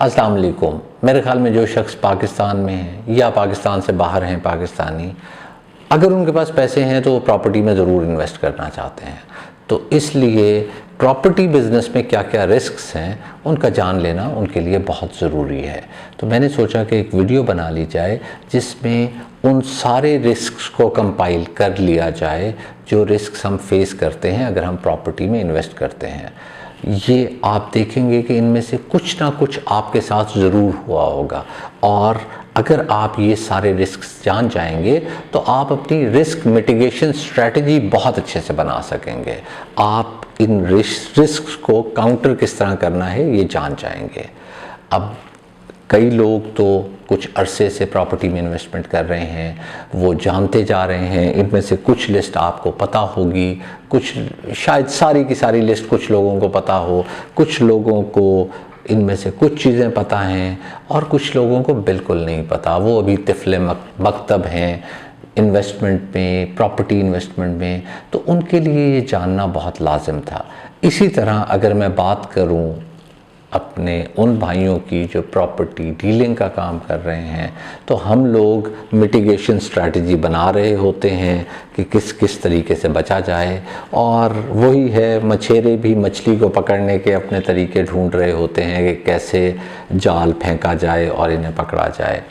अस्सलाम वालेकुम। मेरे ख़्याल में जो शख्स पाकिस्तान में हैं या पाकिस्तान से बाहर हैं पाकिस्तानी, अगर उनके पास पैसे हैं तो वो प्रॉपर्टी में ज़रूर इन्वेस्ट करना चाहते हैं। तो इसलिए प्रॉपर्टी बिज़नेस में क्या क्या रिस्क्स हैं उनका जान लेना उनके लिए बहुत ज़रूरी है। तो मैंने सोचा कि एक वीडियो बना ली जाए जिसमें उन सारे रिस्क्स को कंपाइल कर लिया जाए जो रिस्क्स हम फेस करते हैं अगर हम प्रॉपर्टी में इन्वेस्ट करते हैं। ये आप देखेंगे कि इनमें से कुछ ना कुछ आपके साथ ज़रूर हुआ होगा, और अगर आप ये सारे रिस्क्स जान जाएंगे तो आप अपनी रिस्क मिटिगेशन स्ट्रेटजी बहुत अच्छे से बना सकेंगे। आप इन रिस्क्स को काउंटर किस तरह करना है ये जान जाएंगे। अब कई लोग तो कुछ अरसे से प्रॉपर्टी में इन्वेस्टमेंट कर रहे हैं, वो जानते जा रहे हैं। इनमें से कुछ लिस्ट आपको पता होगी, कुछ शायद सारी की सारी लिस्ट कुछ लोगों को पता हो, कुछ लोगों को इनमें से कुछ चीज़ें पता हैं और कुछ लोगों को बिल्कुल नहीं पता। वो अभी तिफ़ले मकतब हैं इन्वेस्टमेंट में, प्रॉपर्टी इन्वेस्टमेंट में, तो उनके लिए ये जानना बहुत लाजिम था। इसी तरह अगर मैं बात करूं अपने उन भाइयों की जो प्रॉपर्टी डीलिंग का काम कर रहे हैं, तो हम लोग मिटिगेशन स्ट्रैटेजी बना रहे होते हैं कि किस किस तरीके से बचा जाए, और वही है, मछेरे भी मछली को पकड़ने के अपने तरीके ढूंढ रहे होते हैं कि कैसे जाल फेंका जाए और इन्हें पकड़ा जाए।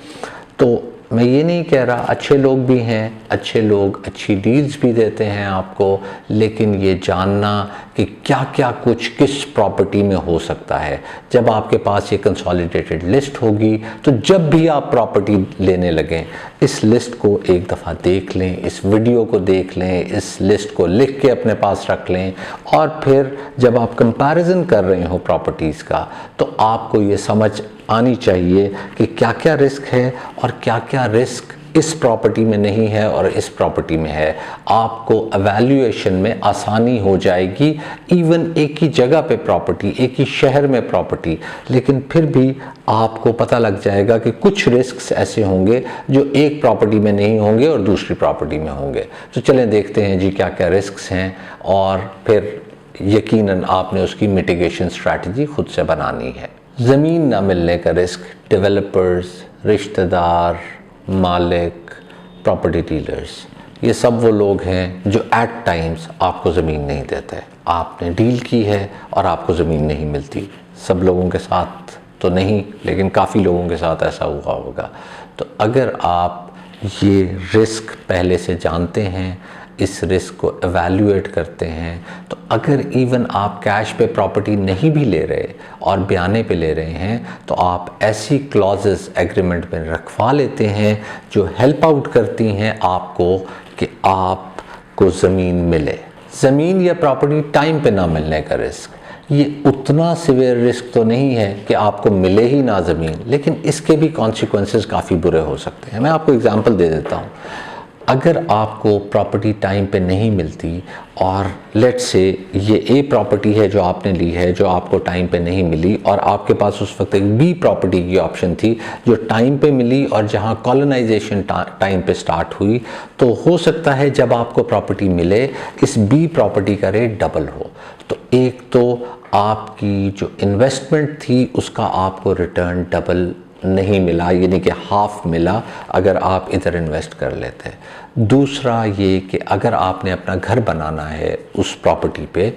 तो मैं ये नहीं कह रहा, अच्छे लोग भी हैं, अच्छे लोग अच्छी डील्स भी देते हैं आपको, लेकिन ये जानना कि क्या क्या कुछ किस प्रॉपर्टी में हो सकता है। जब आपके पास ये कंसोलिडेटेड लिस्ट होगी तो जब भी आप प्रॉपर्टी लेने लगें इस लिस्ट को एक दफ़ा देख लें, इस वीडियो को देख लें, इस लिस्ट को लिख के अपने पास रख लें, और फिर जब आप कंपैरिजन कर रहे हो प्रॉपर्टीज़ का तो आपको ये समझ आनी चाहिए कि क्या क्या रिस्क है और क्या क्या रिस्क इस प्रॉपर्टी में नहीं है और इस प्रॉपर्टी में है। आपको एवैल्यूएशन में आसानी हो जाएगी। इवन एक ही जगह पे प्रॉपर्टी, एक ही शहर में प्रॉपर्टी, लेकिन फिर भी आपको पता लग जाएगा कि कुछ रिस्क्स ऐसे होंगे जो एक प्रॉपर्टी में नहीं होंगे और दूसरी प्रॉपर्टी में होंगे। तो चलें देखते हैं जी क्या क्या रिस्क्स हैं, और फिर यकीनन आपने उसकी मिटिगेशन स्ट्रैटेजी खुद से बनानी है। ज़मीन ना मिलने का रिस्क, डेवलपर्स, रिश्तेदार, मालिक, प्रॉपर्टी डीलर्स, ये सब वो लोग हैं जो एट टाइम्स आपको ज़मीन नहीं देते। आपने डील की है और आपको ज़मीन नहीं मिलती। सब लोगों के साथ तो नहीं, लेकिन काफ़ी लोगों के साथ ऐसा हुआ होगा। तो अगर आप ये रिस्क पहले से जानते हैं, इस रिस्क को एवैल्यूएट करते हैं, तो अगर इवन आप कैश पे प्रॉपर्टी नहीं भी ले रहे और बयाने पे ले रहे हैं तो आप ऐसी क्लॉजेस एग्रीमेंट में रखवा लेते हैं जो हेल्प आउट करती हैं आपको कि आपको ज़मीन मिले। ज़मीन या प्रॉपर्टी टाइम पे ना मिलने का रिस्क, ये उतना सिवियर रिस्क तो नहीं है कि आपको मिले ही ना ज़मीन, लेकिन इसके भी कॉन्सिक्वेंसेस काफ़ी बुरे हो सकते हैं। मैं आपको एग्जांपल दे देता हूँ। अगर आपको प्रॉपर्टी टाइम पे नहीं मिलती, और लेट्स से ये ए प्रॉपर्टी है जो आपने ली है जो आपको टाइम पे नहीं मिली, और आपके पास उस वक्त एक बी प्रॉपर्टी की ऑप्शन थी जो टाइम पे मिली और जहां कॉलोनाइजेशन टाइम पे स्टार्ट हुई, तो हो सकता है जब आपको प्रॉपर्टी मिले इस बी प्रॉपर्टी का रेट डबल हो। तो एक तो आपकी जो इन्वेस्टमेंट थी उसका आपको रिटर्न डबल नहीं मिला, यानी कि हाफ मिला अगर आप इधर इन्वेस्ट कर लेते। दूसरा ये कि अगर आपने अपना घर बनाना है उस प्रॉपर्टी पे,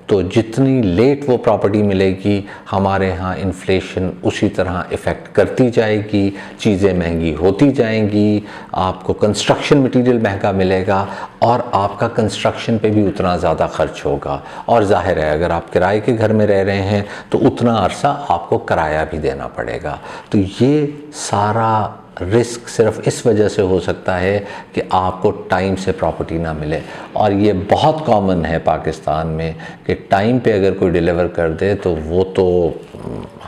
तो जितनी लेट वो प्रॉपर्टी मिलेगी हमारे यहाँ इन्फ्लेशन उसी तरह इफ़ेक्ट करती जाएगी, चीज़ें महंगी होती जाएंगी, आपको कंस्ट्रक्शन मटेरियल महंगा मिलेगा और आपका कंस्ट्रक्शन पे भी उतना ज़्यादा खर्च होगा। और जाहिर है अगर आप किराए के घर में रह रहे हैं तो उतना अरसा आपको किराया भी देना पड़ेगा। तो ये सारा रिस्क सिर्फ इस वजह से हो सकता है कि आपको टाइम से प्रॉपर्टी ना मिले, और ये बहुत कॉमन है पाकिस्तान में कि टाइम पे अगर कोई डिलीवर कर दे तो वो तो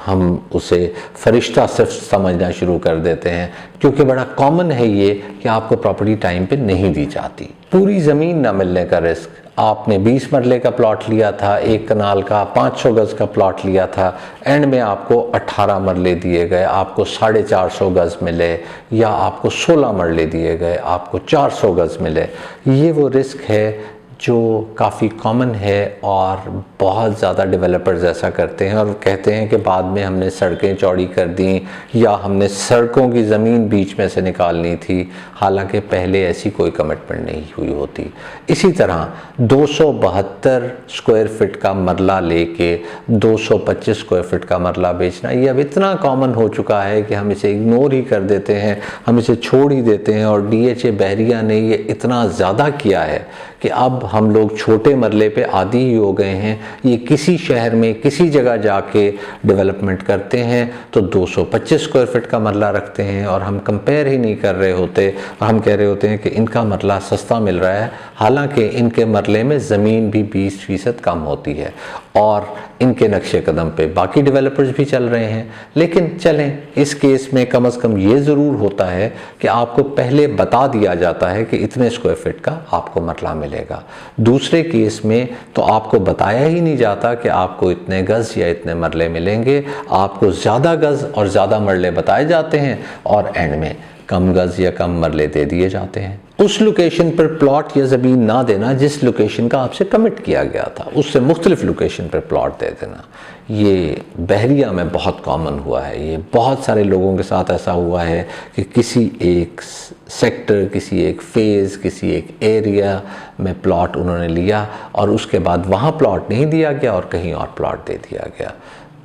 हम उसे फरिश्ता सिर्फ समझना शुरू कर देते हैं, क्योंकि बड़ा कॉमन है ये कि आपको प्रॉपर्टी टाइम पे नहीं दी जाती। पूरी ज़मीन ना मिलने का रिस्क, आपने 20 मरले का प्लॉट लिया था, 1 कनाल का 500 गज़ का प्लॉट लिया था, एंड में आपको 18 मरले दिए गए, आपको 450 गज़ मिले, या आपको 16 मरले दिए गए, आपको 400 गज़ मिले। ये वो रिस्क है जो काफ़ी कॉमन है और बहुत ज़्यादा डेवलपर्स ऐसा करते हैं और कहते हैं कि बाद में हमने सड़कें चौड़ी कर दी या हमने सड़कों की ज़मीन बीच में से निकालनी थी, हालांकि पहले ऐसी कोई कमिटमेंट नहीं हुई होती। इसी तरह 272 स्क्वायर फिट का मरला लेके 225 स्क्वायर फिट का मरला बेचना, ये अब इतना कॉमन हो चुका है कि हम इसे इग्नोर ही कर देते हैं, हम इसे छोड़ ही देते हैं। और DHA बहरिया ने ये इतना ज़्यादा किया है कि अब हम लोग छोटे मरले पे आदी ही हो गए हैं। ये किसी शहर में किसी जगह जाके डेवलपमेंट करते हैं तो 225 स्क्वायर फिट का मरला रखते हैं और हम कंपेयर ही नहीं कर रहे होते और हम कह रहे होते हैं कि इनका मरला सस्ता मिल रहा है, हालांकि इनके मरले में ज़मीन भी 20% कम होती है और इनके नक्शे कदम पे बाकी डेवलपर्स भी चल रहे हैं। लेकिन चलें, इस केस में कम से कम ये ज़रूर होता है कि आपको पहले बता दिया जाता है कि इतने स्क्वायर फिट का आपको मरला मिलेगा। दूसरे केस में तो आपको बताया ही नहीं जाता कि आपको इतने गज़ या इतने मरले मिलेंगे, आपको ज़्यादा गज़ और ज़्यादा मरले बताए जाते हैं और एंड में कम गज़ या कम मरले दे दिए जाते हैं। उस लोकेशन पर प्लॉट या ज़मीन ना देना जिस लोकेशन का आपसे कमिट किया गया था, उससे मुख्तलिफ लोकेशन पर प्लॉट दे देना, ये बहरिया में बहुत कॉमन हुआ है। ये बहुत सारे लोगों के साथ ऐसा हुआ है कि किसी एक सेक्टर, किसी एक फेज़, किसी एक एरिया में प्लॉट उन्होंने लिया और उसके बाद वहाँ प्लॉट नहीं दिया गया और कहीं और प्लॉट दे दिया गया।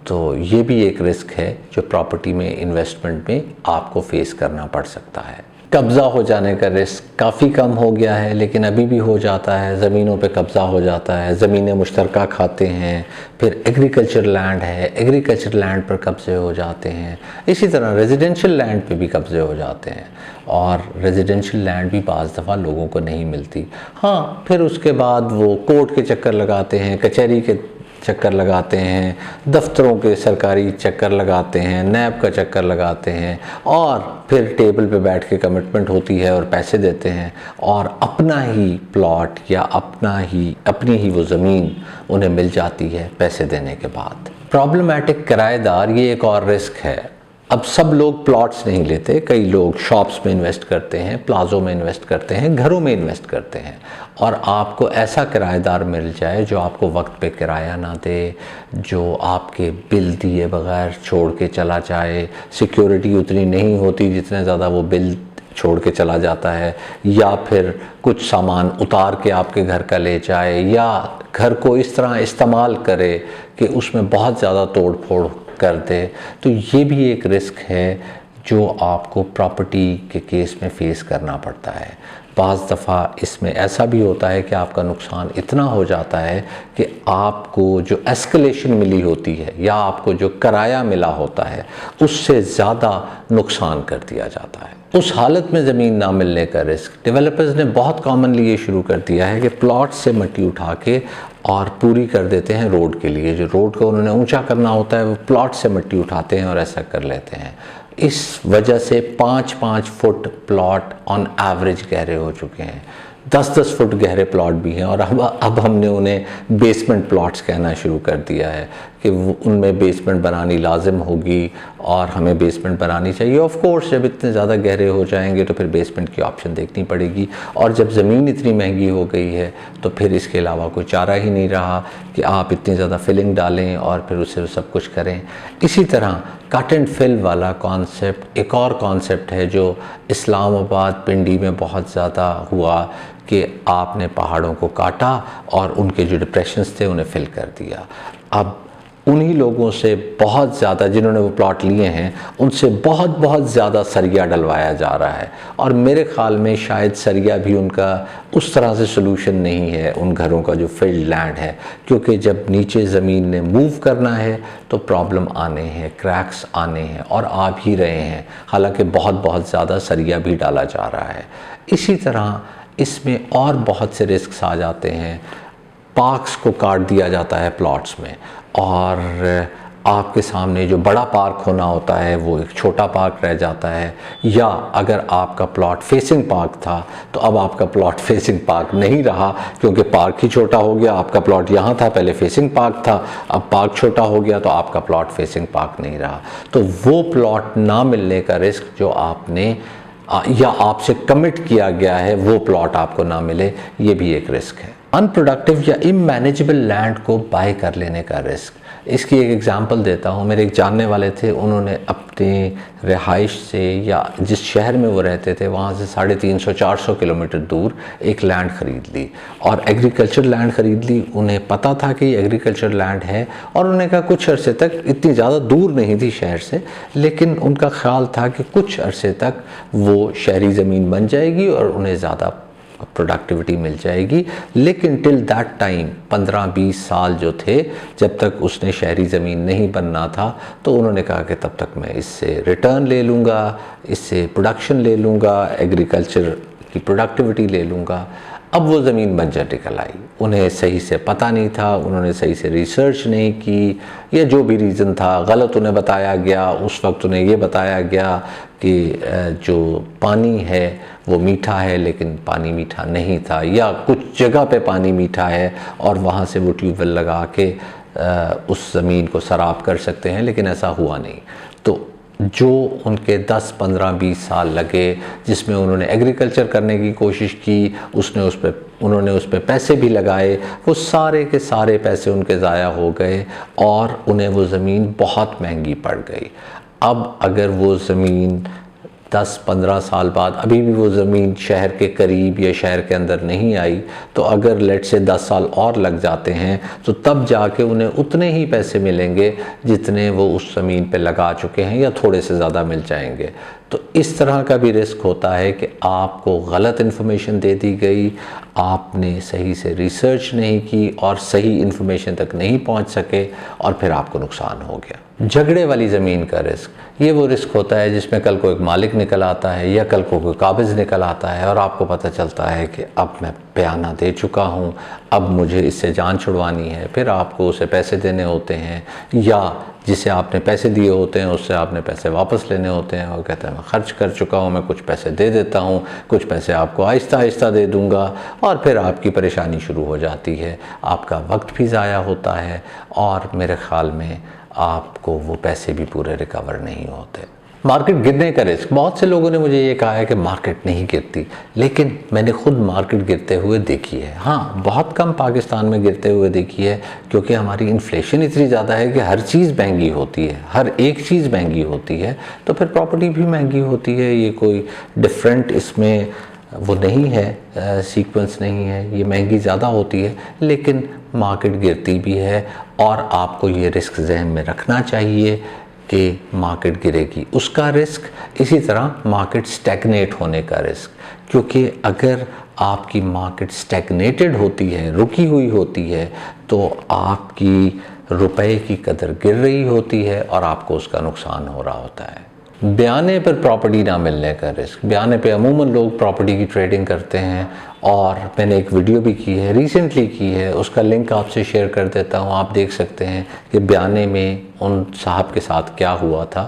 तो ये भी एक रिस्क है जो प्रॉपर्टी में इन्वेस्टमेंट में आपको फेस करना पड़ सकता है। कब्ज़ा हो जाने का रिस्क काफ़ी कम हो गया है, लेकिन अभी भी हो जाता है। ज़मीनों पे कब्ज़ा हो जाता है, ज़मीनें मुश्तरका खाते हैं। फिर एग्रीकल्चर लैंड है, एग्रीकल्चर लैंड पर कब्ज़े हो जाते हैं। इसी तरह रेजिडेंशियल लैंड पे भी कब्ज़े हो जाते हैं और रेजिडेंशियल लैंड भी बाज़ दफ़ा लोगों को नहीं मिलती। हाँ, फिर उसके बाद वो कोर्ट के चक्कर लगाते हैं, कचहरी के चक्कर लगाते हैं, दफ्तरों के सरकारी चक्कर लगाते हैं, नैब का चक्कर लगाते हैं और फिर टेबल पे बैठ के कमिटमेंट होती है और पैसे देते हैं और अपना ही प्लॉट या अपनी ही वो ज़मीन उन्हें मिल जाती है पैसे देने के बाद। प्रॉब्लमैटिक किराएदार, ये एक और रिस्क है। अब सब लोग प्लॉट्स नहीं लेते, कई लोग शॉप्स में इन्वेस्ट करते हैं, प्लाज़ों में इन्वेस्ट करते हैं, घरों में इन्वेस्ट करते हैं और आपको ऐसा किराएदार मिल जाए जो आपको वक्त पे किराया ना दे, जो आपके बिल दिए बगैर छोड़ के चला जाए, सिक्योरिटी उतनी नहीं होती जितने ज़्यादा वो बिल छोड़ के चला जाता है, या फिर कुछ सामान उतार के आपके घर का ले जाए या घर को इस तरह इस्तेमाल करे कि उसमें बहुत ज़्यादा तोड़ फोड़ कर दे। तो ये भी एक रिस्क है जो आपको प्रॉपर्टी के केस में फेस करना पड़ता है। बाज़ दफ़ा इसमें ऐसा भी होता है कि आपका नुकसान इतना हो जाता है कि आपको जो एस्केलेशन मिली होती है या आपको जो किराया मिला होता है उससे ज़्यादा नुकसान कर दिया जाता है। उस हालत में ज़मीन ना मिलने का रिस्क डेवलपर्स ने बहुत कॉमनली ये शुरू कर दिया है कि प्लॉट से मिट्टी उठा के और पूरी कर देते हैं रोड के लिए। जो रोड को उन्होंने ऊंचा करना होता है वो प्लॉट से मिट्टी उठाते हैं और ऐसा कर लेते हैं। इस वजह से 5-5 फुट प्लॉट ऑन एवरेज गहरे हो चुके हैं, 10-10 फुट गहरे प्लॉट भी हैं और अब हमने उन्हें बेसमेंट प्लॉट्स कहना शुरू कर दिया है कि उनमें बेसमेंट बनानी लाजिम होगी और हमें बेसमेंट बनानी चाहिए। ऑफ कोर्स जब इतने ज़्यादा गहरे हो जाएंगे तो फिर बेसमेंट की ऑप्शन देखनी पड़ेगी और जब ज़मीन इतनी महंगी हो गई है तो फिर इसके अलावा कोई चारा ही नहीं रहा कि आप इतनी ज़्यादा फिलिंग डालें और फिर उससे सब कुछ करें। इसी तरह कट एंड फिल वाला कॉन्सेप्ट एक और कॉन्सेप्ट है जो इस्लामाबाद, पिंडी में बहुत ज़्यादा हुआ कि आपने पहाड़ों को काटा और उनके जो डिप्रेशंस थे उन्हें फिल कर दिया। अब उन्हीं लोगों से बहुत ज़्यादा, जिन्होंने वो प्लॉट लिए हैं, उनसे बहुत ज़्यादा सरिया डलवाया जा रहा है और मेरे ख़्याल में शायद सरिया भी उनका उस तरह से सोल्यूशन नहीं है उन घरों का जो फील्ड लैंड है, क्योंकि जब नीचे ज़मीन ने मूव करना है तो प्रॉब्लम आने हैं, क्रैक्स आने हैं और आ भी रहे हैं, हालांकि बहुत ज़्यादा सरिया भी डाला जा रहा है। इसी तरह इसमें और बहुत से रिस्क्स आ जाते हैं। पार्क्स को काट दिया जाता है प्लॉट्स में और आपके सामने जो बड़ा पार्क होना होता है वो एक छोटा पार्क रह जाता है, या अगर आपका प्लॉट फेसिंग पार्क था तो अब आपका प्लॉट फेसिंग पार्क नहीं रहा क्योंकि पार्क ही छोटा हो गया। आपका प्लॉट यहाँ था, पहले फेसिंग पार्क था, अब पार्क छोटा हो गया तो आपका प्लॉट फेसिंग पार्क नहीं रहा। तो वो प्लॉट ना मिलने का रिस्क जो आपने या आपसे कमिट किया गया है वो प्लॉट आपको ना मिले, ये भी एक रिस्क है। अनप्रोडक्टिव या इमैनेजेबल लैंड को बाय कर लेने का रिस्क। इसकी एक एग्जांपल देता हूँ। मेरे एक जानने वाले थे, उन्होंने अपनी रिहाइश से या जिस शहर में वो रहते थे वहाँ से 350-400 किलोमीटर दूर एक लैंड ख़रीद ली और एग्रीकल्चर लैंड ख़रीद ली। उन्हें पता था कि ये एग्रीकल्चर लैंड है और उन्होंने कहा कुछ अरसे तक, इतनी ज़्यादा दूर नहीं थी शहर से, लेकिन उनका ख्याल था कि कुछ अरसे तक वो शहरी ज़मीन बन जाएगी और उन्हें ज़्यादा प्रोडक्टिविटी मिल जाएगी। लेकिन टिल दैट टाइम 15-20 साल जो थे, जब तक उसने शहरी ज़मीन नहीं बनना था, तो उन्होंने कहा कि तब तक मैं इससे रिटर्न ले लूँगा, इससे प्रोडक्शन ले लूँगा, एग्रीकल्चर की प्रोडक्टिविटी ले लूँगा। अब वो ज़मीन बंजर निकल आई। उन्हें सही से पता नहीं था, उन्होंने सही से रिसर्च नहीं की, या जो भी रीज़न था गलत उन्हें बताया गया। उस वक्त उन्हें ये बताया गया कि जो पानी है वो मीठा है, लेकिन पानी मीठा नहीं था, या कुछ जगह पे पानी मीठा है और वहाँ से वो ट्यूबवेल लगा के उस ज़मीन को सराब कर सकते हैं, लेकिन ऐसा हुआ नहीं। तो जो उनके 10, 15, 20 साल लगे, जिसमें उन्होंने एग्रीकल्चर करने की कोशिश की, उन्होंने उस पर पैसे भी लगाए, वो सारे के सारे पैसे उनके ज़ाया हो गए और उन्हें वो ज़मीन बहुत महंगी पड़ गई। अब अगर वो ज़मीन 10-15 साल बाद अभी भी वो ज़मीन शहर के करीब या शहर के अंदर नहीं आई, तो अगर लेट से 10 साल और लग जाते हैं तो तब जाके उन्हें उतने ही पैसे मिलेंगे जितने वो उस ज़मीन पे लगा चुके हैं, या थोड़े से ज़्यादा मिल जाएंगे। तो इस तरह का भी रिस्क होता है कि आपको गलत इन्फॉर्मेशन दे दी गई, आपने सही से रिसर्च नहीं की और सही इन्फॉर्मेशन तक नहीं पहुंच सके और फिर आपको नुकसान हो गया। झगड़े वाली ज़मीन का रिस्क, ये वो रिस्क होता है जिसमें कल को एक मालिक निकल आता है या कल को कोई काबिज़ निकल आता है और आपको पता चलता है कि अब मैं बयाना दे चुका हूँ, अब मुझे इससे जान छुड़वानी है। फिर आपको उसे पैसे देने होते हैं, या जिसे आपने पैसे दिए होते हैं उससे आपने पैसे वापस लेने होते हैं। वो कहता है मैं खर्च कर चुका हूँ, मैं कुछ पैसे दे देता हूँ, कुछ पैसे आपको आहिस्ता आहिस्ता दे दूँगा, और फिर आपकी परेशानी शुरू हो जाती है। आपका वक्त भी ज़ाया होता है और मेरे ख़्याल में आपको वो पैसे भी पूरे रिकवर नहीं होते। मार्केट गिरने का रिस्क, बहुत से लोगों ने मुझे ये कहा है कि मार्केट नहीं गिरती, लेकिन मैंने खुद मार्केट गिरते हुए देखी है। हाँ, बहुत कम पाकिस्तान में गिरते हुए देखी है, क्योंकि हमारी इन्फ्लेशन इतनी ज़्यादा है कि हर चीज़ महंगी होती है, हर एक चीज़ महंगी होती है, तो फिर प्रॉपर्टी भी महंगी होती है। ये कोई डिफरेंट इसमें वो नहीं है, सीक्वेंस नहीं है, ये महंगी ज़्यादा होती है, लेकिन मार्केट गिरती भी है। और आपको ये रिस्क जहन में रखना चाहिए कि मार्केट गिरेगी, उसका रिस्क, इसी तरह मार्केट स्टैग्नेट होने का रिस्क। क्योंकि अगर आपकी मार्केट स्टैग्नेटेड होती है, रुकी हुई होती है, तो आपकी रुपए की कदर गिर रही होती है और आपको उसका नुकसान हो रहा होता है। बयाने पर प्रॉपर्टी ना मिलने का रिस्क, बयाने पे अमूमन लोग प्रॉपर्टी की ट्रेडिंग करते हैं, और मैंने एक वीडियो भी की है, रिसेंटली की है, उसका लिंक आपसे शेयर कर देता हूँ। आप देख सकते हैं कि बयाने में उन साहब के साथ क्या हुआ था।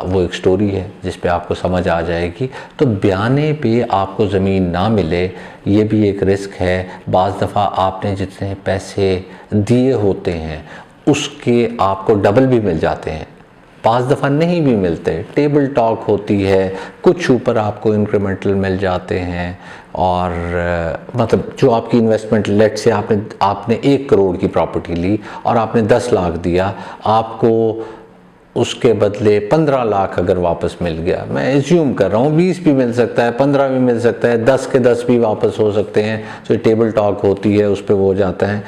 वो एक स्टोरी है जिस पे आपको समझ आ जाएगी। तो बयाने पे आपको ज़मीन ना मिले, ये भी एक रिस्क है। बाज़ दफ़ा आपने जितने पैसे दिए होते हैं उसके आपको डबल भी मिल जाते हैं, पाँच दफ़ा नहीं भी मिलते। टेबल टॉक होती है, कुछ ऊपर आपको इंक्रीमेंटल मिल जाते हैं, और मतलब जो आपकी इन्वेस्टमेंट, लेट से आपने 1 करोड़ की प्रॉपर्टी ली और आपने 10 लाख दिया, आपको उसके बदले 15 लाख अगर वापस मिल गया, मैं एज्यूम कर रहा हूँ 20 भी मिल सकता है, 15 भी मिल सकता है, 10 के 10 भी वापस हो सकते हैं। तो टेबल टॉक होती है, उस पर वो हो जाता है।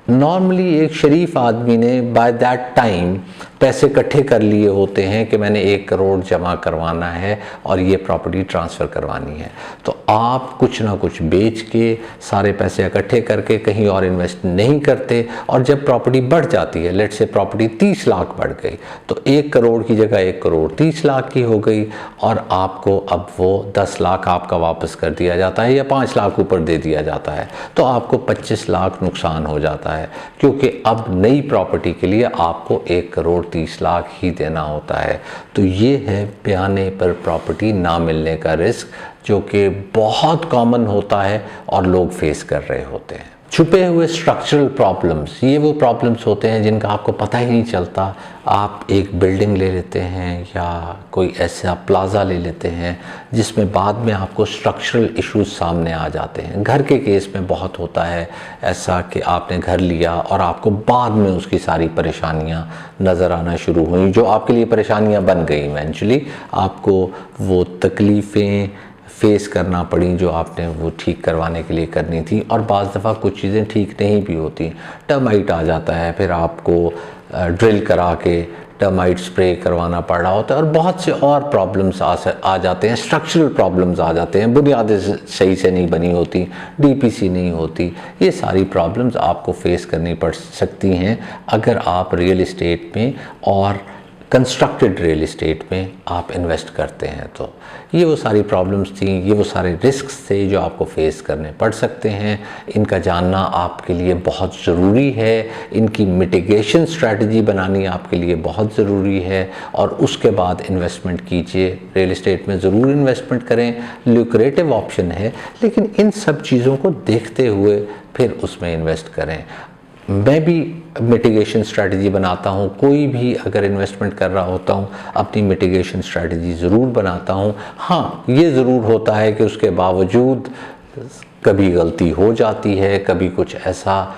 नॉर्मली एक शरीफ आदमी ने बाय दैट टाइम पैसे इकट्ठे कर लिए होते हैं कि मैंने 1 करोड़ जमा करवाना है और ये प्रॉपर्टी ट्रांसफ़र करवानी है। तो आप कुछ ना कुछ बेच के सारे पैसे इकट्ठे करके कहीं और इन्वेस्ट नहीं करते, और जब प्रॉपर्टी बढ़ जाती है, लेट से प्रॉपर्टी 30 लाख बढ़ गई, तो 1 करोड़ की जगह 1 करोड़ 30 लाख की हो गई, और आपको अब वो 10 लाख आपका वापस कर दिया जाता है या 5 लाख ऊपर दे दिया जाता है, तो आपको 25 लाख नुकसान हो जाता है, क्योंकि अब नई प्रॉपर्टी के लिए आपको 1 करोड़ 30 लाख ही देना होता है। तो ये है बयाने पर प्रॉपर्टी ना मिलने का रिस्क, जो कि बहुत कॉमन होता है और लोग फेस कर रहे होते हैं। छुपे हुए स्ट्रक्चरल प्रॉब्लम्स, ये वो प्रॉब्लम्स होते हैं जिनका आपको पता ही नहीं चलता। आप एक बिल्डिंग ले लेते हैं या कोई ऐसा प्लाज़ा ले लेते हैं जिसमें बाद में आपको स्ट्रक्चरल इश्यूज सामने आ जाते हैं। घर के केस में बहुत होता है ऐसा कि आपने घर लिया और आपको बाद में उसकी सारी परेशानियां नज़र आना शुरू हुई, जो आपके लिए परेशानियां बन गई। इवेंचुअली आपको वो तकलीफ़ें फेस करना पड़ी जो आपने वो ठीक करवाने के लिए करनी थी, और बाज़ दफ़ा कुछ चीज़ें ठीक नहीं भी होती। टर्माइट आ जाता है, फिर आपको ड्रिल करा के टर्माइट स्प्रे करवाना पड़ रहा होता है, और बहुत से और प्रॉब्लम्स आ जाते हैं, स्ट्रक्चरल प्रॉब्लम्स आ जाते हैं, बुनियादें सही से नहीं बनी होती, डीपीसी नहीं होती। ये सारी प्रॉब्लम्स आपको फेस करनी पड़ सकती हैं अगर आप रियल इस्टेट में और कंस्ट्रक्टेड रियल इस्टेट में आप इन्वेस्ट करते हैं। तो ये वो सारी प्रॉब्लम्स थी, ये वो सारे रिस्क्स थे जो आपको फेस करने पड़ सकते हैं। इनका जानना आपके लिए बहुत ज़रूरी है, इनकी मिटिगेशन स्ट्रैटेजी बनानी आपके लिए बहुत ज़रूरी है, और उसके बाद इन्वेस्टमेंट कीजिए। रियल इस्टेट में ज़रूर इन्वेस्टमेंट करें, ल्यूक्रेटिव ऑप्शन है, लेकिन इन सब चीज़ों को देखते हुए फिर उसमें इन्वेस्ट करें। मैं भी मिटिगेशन स्ट्रैटेजी बनाता हूँ, कोई भी अगर इन्वेस्टमेंट कर रहा होता हूँ अपनी मिटिगेशन स्ट्रैटेजी ज़रूर बनाता हूँ। हाँ, ये ज़रूर होता है कि उसके बावजूद कभी गलती हो जाती है, कभी कुछ ऐसा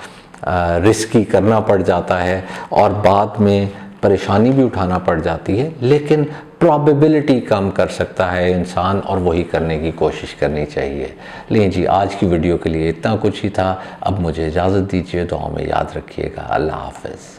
रिस्की करना पड़ जाता है और बाद में परेशानी भी उठाना पड़ जाती है, लेकिन प्रॉबिलिटी कम कर सकता है इंसान, और वही करने की कोशिश करनी चाहिए। लेकिन जी, आज की वीडियो के लिए इतना कुछ ही था। अब मुझे इजाज़त दीजिए, दुआ में याद रखिएगा। अल्लाह हाफ़िज़।